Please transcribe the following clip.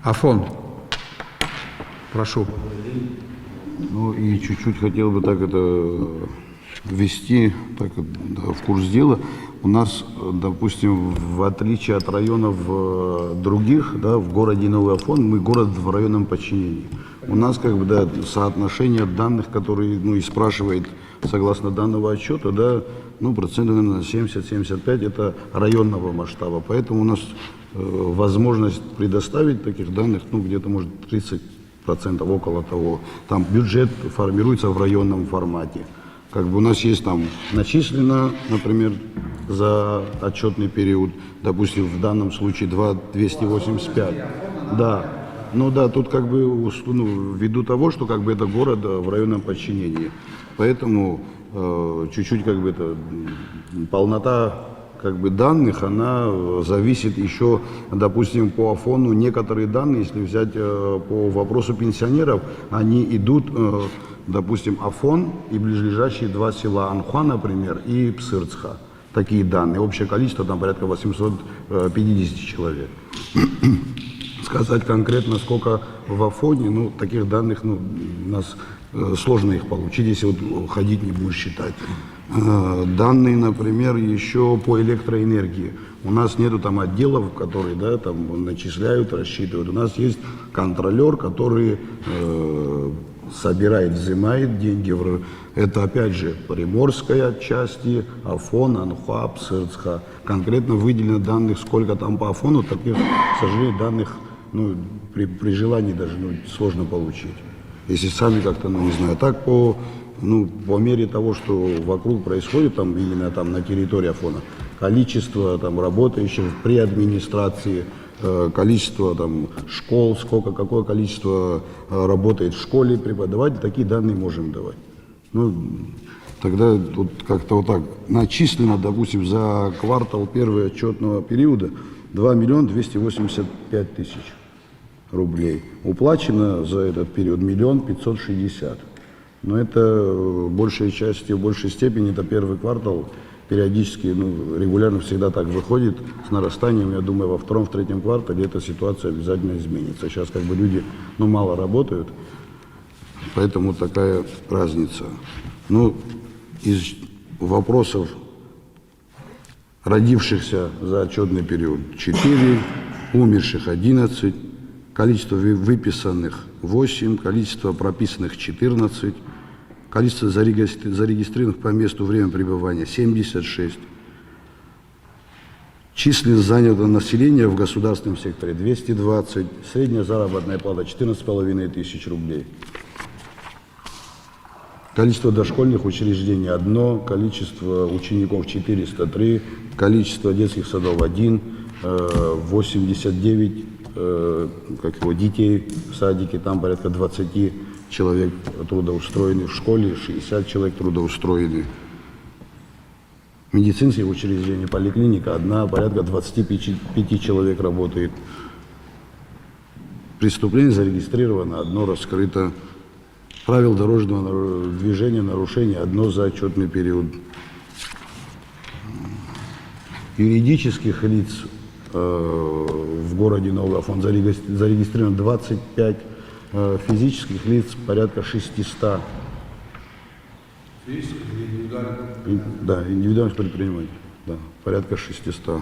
Афон, прошу. Ну и чуть-чуть хотел бы так это ввести так, да, в курс дела. У нас, допустим, в отличие от районов других, да, в городе Новый Афон, мы город в районном подчинении. У нас как бы, да, соотношение данных, которые, ну, и спрашивает согласно данного отчета, да, ну, процентов, наверное, 70-75 это районного масштаба. Поэтому у нас возможность предоставить таких данных, ну, где-то, может, 30%, около того. Там бюджет формируется в районном формате. Как бы у нас есть там начислено, например, за отчетный период, допустим, в данном случае 285. Да. Ну да, тут как бы, ну, ввиду того, что как бы это город в районном подчинении. Поэтому чуть-чуть как бы это полнота как бы данных, она зависит еще, допустим, по Афону некоторые данные, если взять по вопросу пенсионеров, они идут, допустим, Афон и ближайшие два села, Анхуа, например, и Псырцха. Такие данные. Общее количество там порядка 850 человек. Сказать конкретно, сколько в Афоне, ну, таких данных, ну, у нас сложно их получить, если вот ходить не будешь считать. Данные, например, еще по электроэнергии. У нас нету там отделов, которые, да, там начисляют, рассчитывают. У нас есть контролер, который собирает, взимает деньги. Это, опять же, Приморская отчасти, Афон, Анхуа, Псырцха. Конкретно выделено данных, сколько там по Афону, таких, к сожалению, данных, ну, при желании даже, ну, сложно получить. Если сами как-то, ну, не знаю, так по мере того, что вокруг происходит, там, именно там на территории Афона, количество там работающих при администрации, количество там школ, какое количество работает в школе преподавателей, такие данные можем давать. Ну, тогда вот как-то вот так начислено, допустим, за квартал первого отчетного периода 2 285 000 рублей. Уплачено за этот период 1 560 000. Но это в большей части, в большей степени это первый квартал. Периодически, ну, регулярно всегда так выходит с нарастанием. Я думаю, во втором, в третьем квартале эта ситуация обязательно изменится. Сейчас как бы люди, ну, мало работают, поэтому такая разница. Ну, из вопросов родившихся за отчетный период 4, умерших 11, количество выписанных 8, количество прописанных 14, количество зарегистрированных по месту время пребывания 76, численность занятого населения в государственном секторе 220, средняя заработная плата 14 500 рублей. Количество дошкольных учреждений 1, количество учеников 403, количество детских садов 1, 89 детей в садике, там порядка 20 человек трудоустроены, в школе 60 человек трудоустроены. Медицинские учреждения, поликлиника 1, порядка 25 человек работает. Преступление зарегистрировано 1, раскрыто. Правил дорожного движения нарушение 1 за отчетный период. Юридических лиц в городе Новый Афон зарегистрировано 25, физических лиц порядка 600. Физических или индивидуальных? Да, индивидуальных предпринимателей, да, порядка 600.